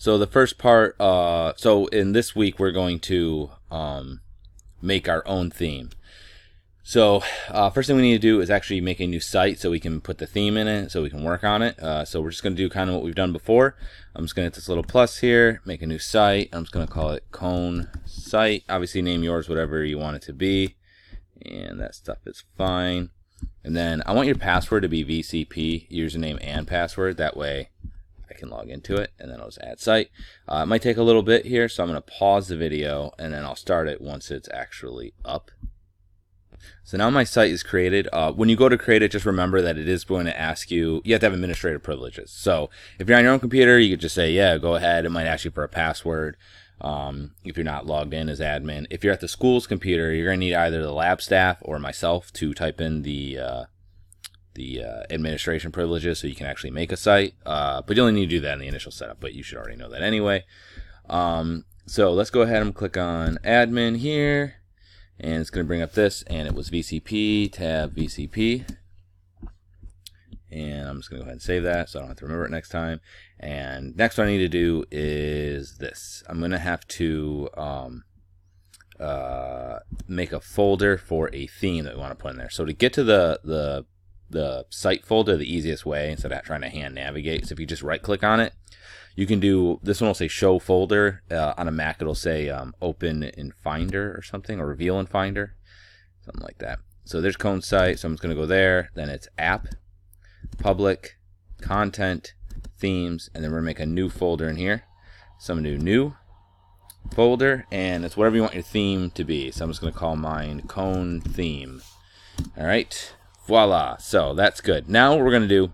So the first part, so in this week we're going to make our own theme. So first thing we need to do is actually make a new site so we can put the theme in it, so we can work on it. So we're just going to do kind of what we've done before. I'm just going to hit this little plus here, make a new site. I'm just going to call it Cone Site. Obviously name yours whatever you want it to be, and that stuff is fine. And then I want your password to be VCP, username and password. That way I can log into it, and then I'll just add site. It might take a little bit here, so I'm going to pause the video, and then I'll start it once it's actually up. So now my site is created. When you go to create it, just remember that it is going to ask you, you have to have administrative privileges. So if you're on your own computer, you could just say, yeah, go ahead. It might ask you for a password if you're not logged in as admin. If you're at the school's computer, you're going to need either the lab staff or myself to type in the administration privileges so you can actually make a site. But you only need to do that in the initial setup, but you should already know that anyway. So let's go ahead and click on admin here. And it's going to bring up this, and it was VCP, tab VCP. And I'm just going to go ahead and save that so I don't have to remember it next time. And next what I need to do is this. I'm going to have to make a folder for a theme that we want to put in there. So to get to the site folder, the easiest way, instead of trying to hand navigate, is if you just right click on it. You can do, this one will say show folder. On a Mac it'll say open in Finder or something, or reveal in Finder, something like that. So there's Cone Site, so I'm just going to go there. Then it's app, public, content, themes, and then we're going to make a new folder in here. So I'm going to do new folder, and it's whatever you want your theme to be. So I'm just going to call mine Cone Theme. Alright, voila. So that's good. Now what we're going to do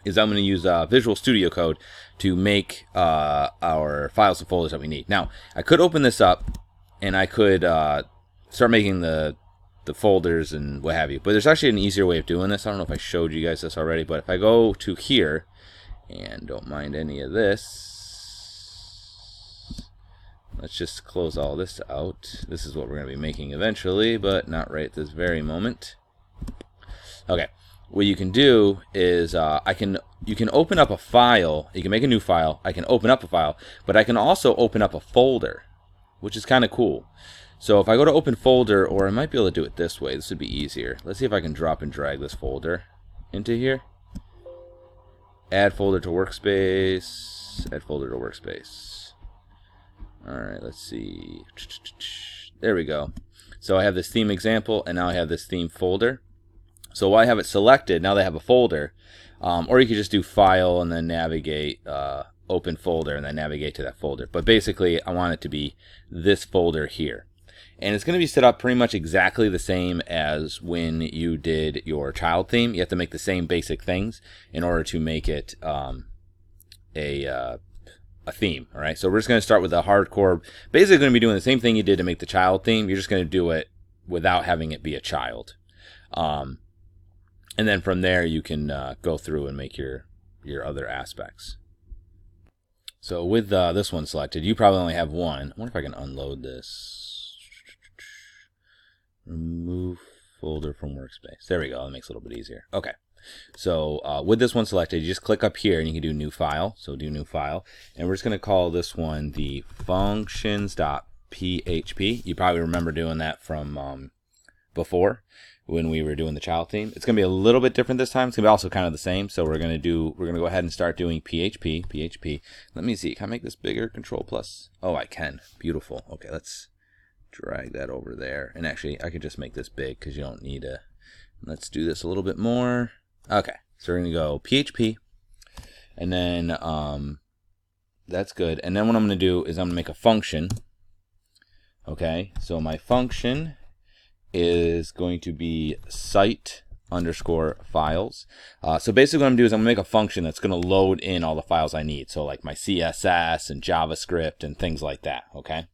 is I'm going to use Visual Studio Code to make our files and folders that we need. Now, I could open this up, and I could start making the folders and what have you. But there's actually an easier way of doing this. I don't know if I showed you guys this already, but if I go to here, and don't mind any of this, let's just close all this out. This is what we're going to be making eventually, but not right at this very moment. Okay. What you can do is you can open up a file. You can make a new file. I can open up a file, but I can also open up a folder, which is kind of cool. So if I go to open folder, or I might be able to do it this way. This would be easier. Let's see if I can drop and drag this folder into here. Add folder to workspace. Add folder to workspace. All right, let's see. There we go. So I have this theme example, and now I have this theme folder. So while I have it selected, now they have a folder, or you could just do file and then navigate, open folder, and then navigate to that folder. But basically, I want it to be this folder here. And it's going to be set up pretty much exactly the same as when you did your child theme. You have to make the same basic things in order to make it a theme. All right. So we're just going to start with a hardcore. Basically, going to be doing the same thing you did to make the child theme. You're just going to do it without having it be a child. And then from there, you can go through and make your other aspects. So with this one selected, you probably only have one. I wonder if I can unload this. Remove folder from workspace. There we go. That makes it a little bit easier. Okay. So with this one selected, you just click up here and you can do new file. So do new file. And we're just going to call this one the functions.php. You probably remember doing that from before, when we were doing the child theme. It's going to be a little bit different this time. It's going to be also kind of the same. So we're going to go ahead and start doing PHP. Let me see. Can I make this bigger? Control plus. Oh, I can. Beautiful. Okay, let's drag that over there. And actually, I could just make this big because you don't need a. Let's do this a little bit more. Okay, so we're going to go PHP. And then that's good. And then what I'm going to do is I'm going to make a function. Okay, so my function is going to be site underscore files. So basically what I'm going to do is I'm going to make a function that's going to load in all the files I need. So like my CSS and JavaScript and things like that. Okay.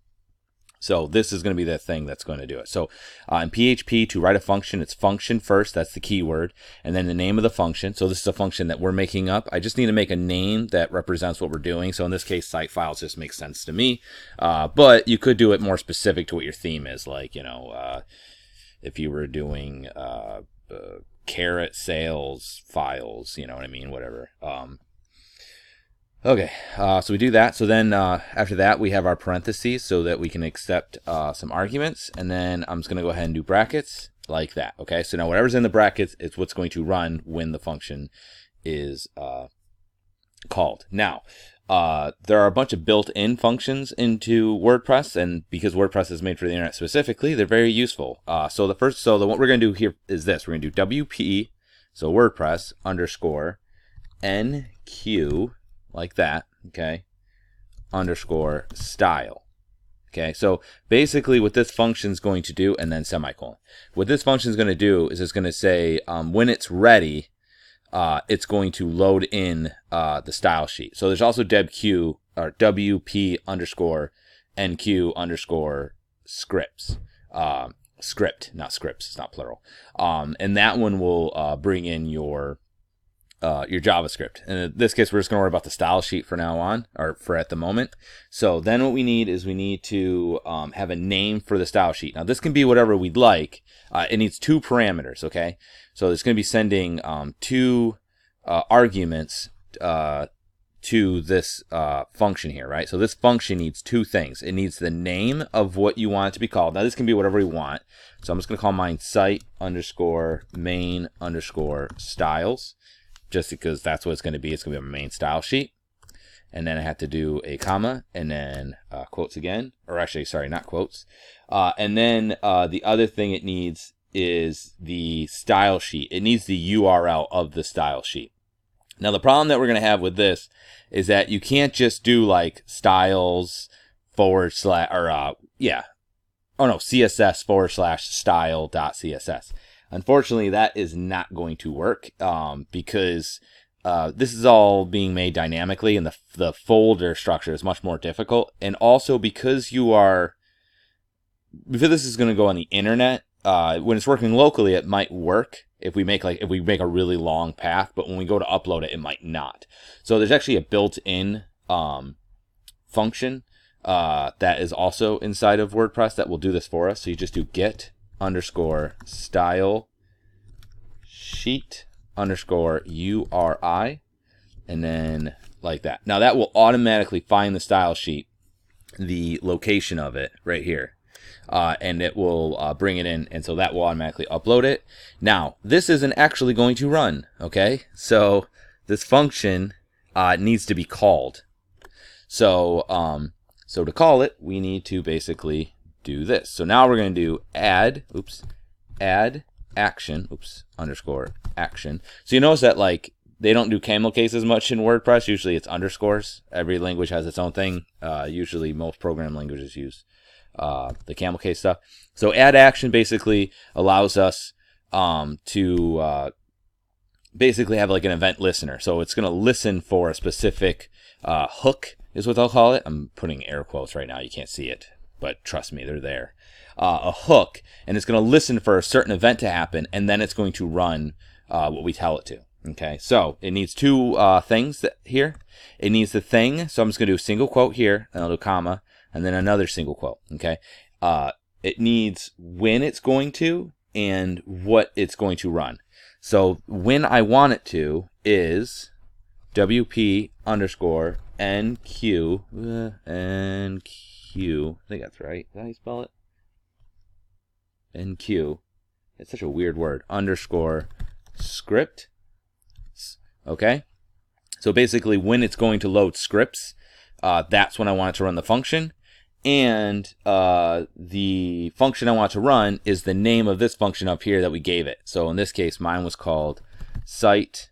So this is going to be the thing that's going to do it. So in PHP, to write a function, it's function first. That's the keyword. And then the name of the function. So this is a function that we're making up. I just need to make a name that represents what we're doing. So in this case, site files just makes sense to me. But you could do it more specific to what your theme is. Like, you know, if you were doing carrot sales files, you know what I mean? Whatever. Okay, so we do that. So then after that, we have our parentheses so that we can accept some arguments. And then I'm just going to go ahead and do brackets like that. Okay, so now whatever's in the brackets is what's going to run when the function is called. Now, there are a bunch of built-in functions into WordPress, and because WordPress is made for the internet specifically, they're very useful. So what we're going to do here is this. We're going to do WP, so WordPress underscore NQ, like that, okay, underscore style. Okay, so basically what this function is going to do, and then semicolon. What this function is going to do is it's going to say when it's ready, it's going to load in the style sheet. So there's also debq or WP underscore NQ underscore scripts. Script, not scripts, it's not plural. And that one will bring in your JavaScript. And in this case, we're just going to worry about the style sheet for now on, or for at the moment. So then what we need is we need to have a name for the style sheet. Now this can be whatever we'd like. It needs 2 parameters, okay? So it's going to be sending 2 arguments to this function here, right? So this function needs 2 things. It needs the name of what you want it to be called. Now this can be whatever we want. So I'm just going to call mine site underscore main underscore styles, just because that's what it's going to be. It's going to be a main style sheet. And then I have to do a comma and then quotes again, or actually, sorry, not quotes. And then the other thing it needs is the style sheet. It needs the URL of the style sheet. Now the problem that we're going to have with this is that you can't just do like styles CSS / style.css. Unfortunately, that is not going to work this is all being made dynamically, and the folder structure is much more difficult. And also because this is going to go on the internet, when it's working locally, it might work if we make a really long path, but when we go to upload it, it might not. So there's actually a built-in function that is also inside of WordPress that will do this for us. So you just do get underscore style sheet underscore URI, and then like that. Now that will automatically find the style sheet, the location of it right here, and it will bring it in, and so that will automatically upload it. Now this isn't actually going to run, okay? So this function needs to be called. So to call it, we need to basically do this. So now we're going to do add action, underscore action. So you notice that like they don't do camel cases much in WordPress. Usually it's underscores. Every language has its own thing. Usually most program languages use the camel case stuff. So add action basically allows us to basically have like an event listener. So it's going to listen for a specific hook is what they'll call it. I'm putting air quotes right now. You can't see it, but trust me, they're there. A hook, and it's going to listen for a certain event to happen, and then it's going to run what we tell it to. Okay, so it needs 2 things here. It needs the thing, so I'm just going to do a single quote here, and I'll do a comma, and then another single quote. Okay, it needs when it's going to and what it's going to run. So when I want it to is WP underscore NQ, NQ, I think that's right. Is that how you spell it? NQ. It's such a weird word. Underscore script. Okay. So basically when it's going to load scripts, that's when I want it to run the function. And the function I want to run is the name of this function up here that we gave it. So in this case, mine was called site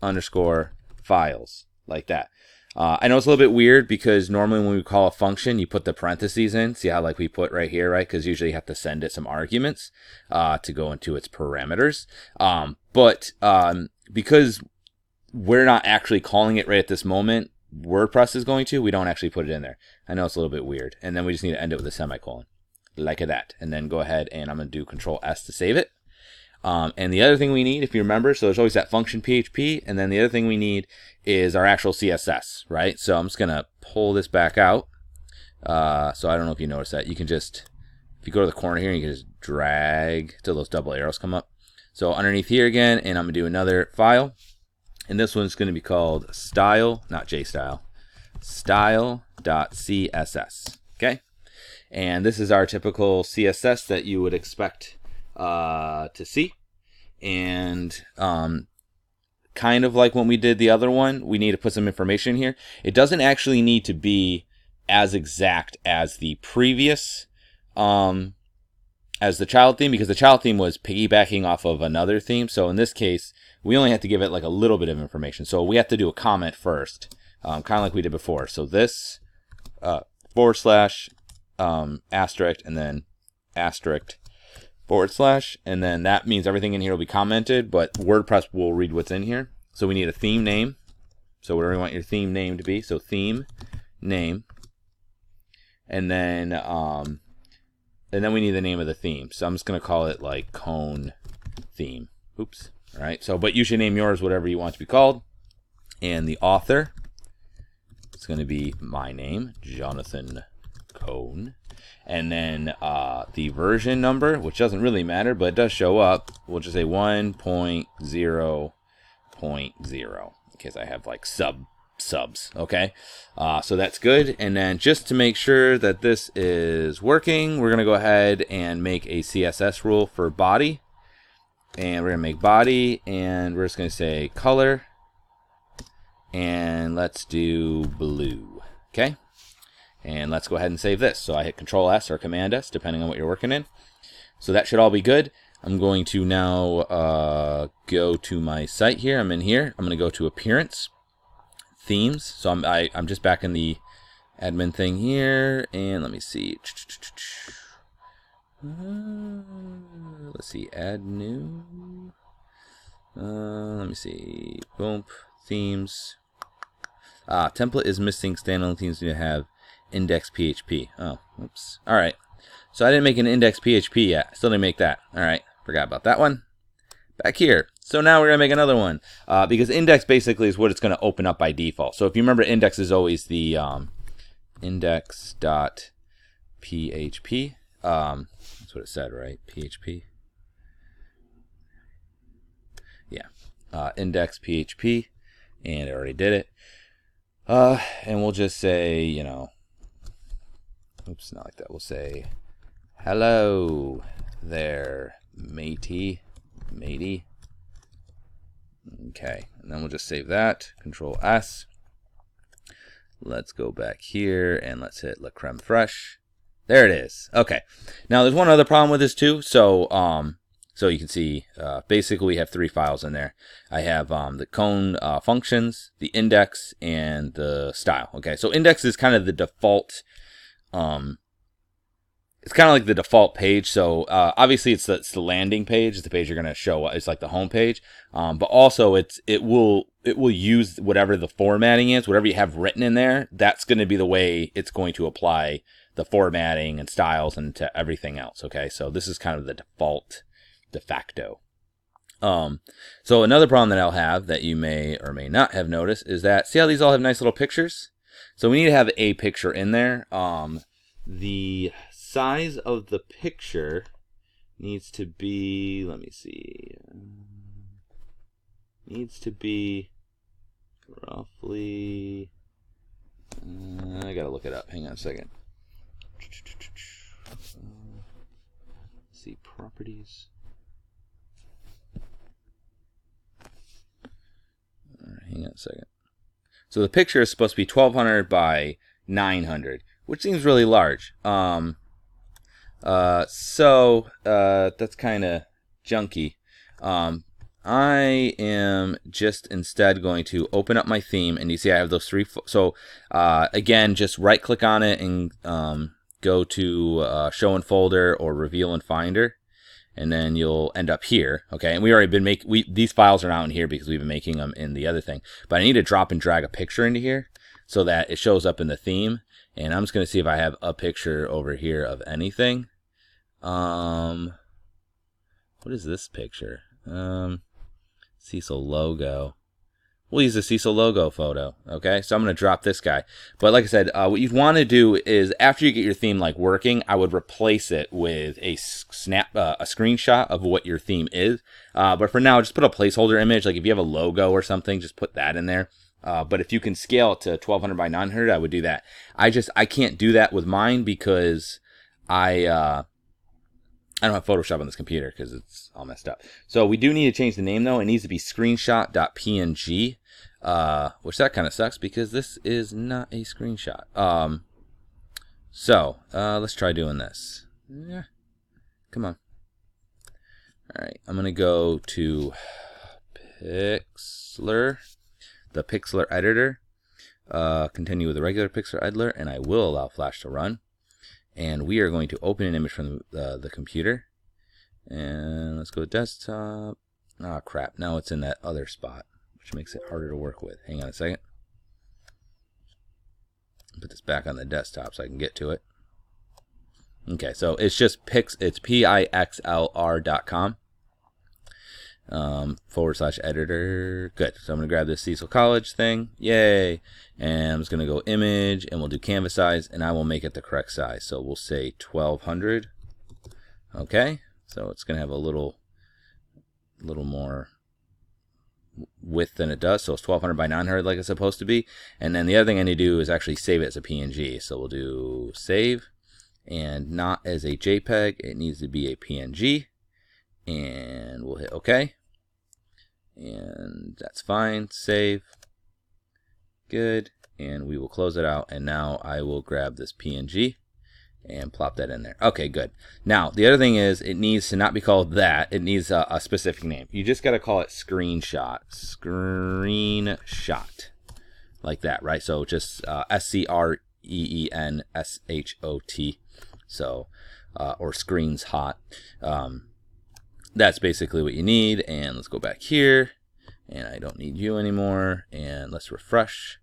underscore files, like that. I know it's a little bit weird because normally when we call a function, you put the parentheses in. See how like we put right here, right? Because usually you have to send it some arguments to go into its parameters. But because we're not actually calling it right at this moment, WordPress is going to, we don't actually put it in there. I know it's a little bit weird. And then we just need to end it with a semicolon, like that. And then go ahead and I'm going to do Control S to save it. And the other thing we need, if you remember, so there's always that function PHP, and then the other thing we need is our actual CSS, right? So I'm just going to pull this back out. So I don't know if you noticed that. You can just, if you go to the corner here, you can just drag till those double arrows come up. So underneath here again, and I'm going to do another file, And this one's going to be called style, not JStyle, style.css. Okay. And this is our typical CSS that you would expect to see. And kind of like when we did the other one, we need to put some information here. It doesn't actually need to be as exact as the previous, as the child theme, because the child theme was piggybacking off of another theme. So in this case, we only have to give it like a little bit of information. So we have to do a comment first, kind of like we did before. So this / asterisk, and then asterisk / and then that means everything in here will be commented, but WordPress will read what's in here. So we need a theme name. So whatever you want your theme name to be. So theme name. And then we need the name of the theme. So I'm just going to call it like cone theme. Oops. All right. So, but you should name yours whatever you want to be called. And the author, it's going to be my name, Jonathan Cone. And then the version number, which doesn't really matter, but it does show up. We'll just say 1.0.0 because I have like subs. Okay. So that's good. And then just to make sure that this is working, we're going to go ahead and make a CSS rule for body. And we're going to make body, and we're just going to say color. And let's do blue. Okay. And let's go ahead and save this. So I hit Control S or Command S, depending on what you're working in. So that should all be good. I'm going to now go to my site here. I'm in here. I'm going to go to Appearance, Themes. So I'm just back in the admin thing here. And let me see. Let's see. Add new. Let me see. Boom. Themes. Template is missing. Standalone themes need to have index PHP. Oh, oops. All right. So I didn't make an index PHP yet. Still didn't make that. All right. Forgot about that one. Back here. So now we're going to make another one because index basically is what it's going to open up by default. So if you remember, index is always the index.php. That's what it said, right? PHP. Yeah. Index PHP. And it already did it. And we'll just say, you know, oops, not like that. We'll say, hello there, matey. Okay, and then we'll just save that. Control S. Let's go back here and let's hit La Creme Fraiche. There it is. Okay. Now there's one other problem with this too. So you can see basically we have 3 files in there. I have the cone functions, the index, and the style. Okay, so index is kind of the default. It's kind of like the default page. So obviously it's the landing page. It's the page you're going to show. It's like the home page. But also it will use whatever the formatting is, whatever you have written in there. That's going to be the way it's going to apply the formatting and styles and to everything else. Okay, so this is kind of the default, de facto. So another problem that I'll have that you may or may not have noticed is that, see how these all have nice little pictures? So we need to have a picture in there. The size of the picture needs to be, let me see, needs to be roughly, I gotta look it up, hang on a second. See, properties. Hang on a second. So the picture is supposed to be 1200 by 900, which seems really large. So that's kind of junky. I am just instead going to open up my theme, and you see I have those 3. So again, just right click on it and go to show in folder or reveal in finder. And then you'll end up here, okay? And we already been these files are now in here because we've been making them in the other thing. But I need to drop and drag a picture into here so that it shows up in the theme. And I'm just going to see if I have a picture over here of anything. What is this picture? Cecil logo. we'll use the Cecil logo photo. Okay, so I'm going to drop this guy. But like I said, what you'd want to do is after you get your theme like working, I would replace it with a screenshot of what your theme is. But for now, just put a placeholder image. Like if you have a logo or something, just put that in there. But if you can scale it to 1200 by 900, I would do that. I can't do that with mine because I don't have Photoshop on this computer because it's all messed up. So we do need to change the name though. It needs to be screenshot.png, which that kind of sucks because this is not a screenshot. Let's try doing this. Yeah, come on. All right, I'm gonna go to Pixlr, the Pixlr Editor. Continue with the regular Pixlr Editor, and I will allow Flash to run. And we are going to open an image from the computer. And let's go to desktop. Oh, crap. Now it's in that other spot, which makes it harder to work with. Hang on a second. Put this back on the desktop so I can get to it. Okay, so it's just it's pixlr.com /editor. Good. So I'm going to grab this Cecil College thing. Yay. And I'm just going to go image, and we'll do canvas size, and I will make it the correct size. So we'll say 1200. Okay. So it's going to have a little more width than it does. So it's 1200 by 900 like it's supposed to be. And then the other thing I need to do is actually save it as a PNG. So we'll do save, and not as a JPEG. It needs to be a PNG. And we'll hit OK. And that's fine. Save. Good. And we will close it out. And now I will grab this PNG and plop that in there. Okay, good. Now, the other thing is it needs to not be called that. It needs a specific name. You just got to call it screenshot. Screenshot. Like that, right? So just SCREENSHOT. So, or screens hot. That's basically what you need. And let's go back here. And I don't need you anymore. And let's refresh.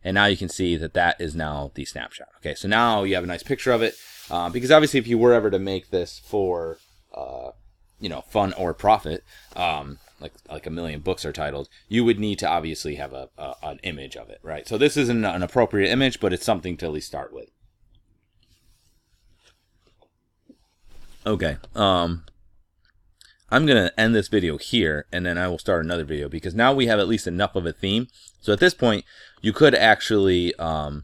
And now you can see that that is now the snapshot. Okay, so now you have a nice picture of it. Because obviously if you were ever to make this for, fun or profit, like a million books are titled, you would need to obviously have an image of it, right? So this isn't an appropriate image, but it's something to at least start with. Okay, I'm going to end this video here, and then I will start another video, because now we have at least enough of a theme. So at this point, you could actually, let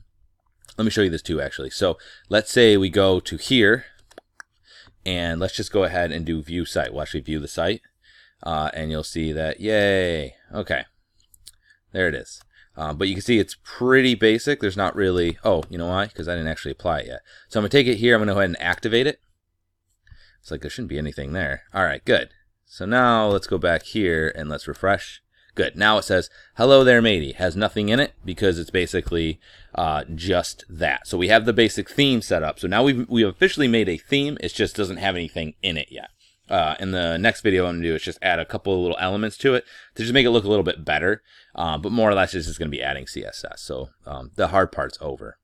me show you this too, actually. So let's say we go to here, and let's just go ahead and do view site. We'll actually view the site, and you'll see that, yay, okay, there it is. But you can see it's pretty basic. There's not really, oh, you know why? Because I didn't actually apply it yet. So I'm going to take it here, I'm going to go ahead and activate it. It's like there shouldn't be anything there. All right, good. So now let's go back here and let's refresh. Good. Now it says, hello there, matey. Has nothing in it because it's basically just that. So we have the basic theme set up. So now we've officially made a theme. It just doesn't have anything in it yet. In the next video I'm going to do is just add a couple of little elements to it to just make it look a little bit better. But more or less it's just going to be adding CSS. So the hard part's over.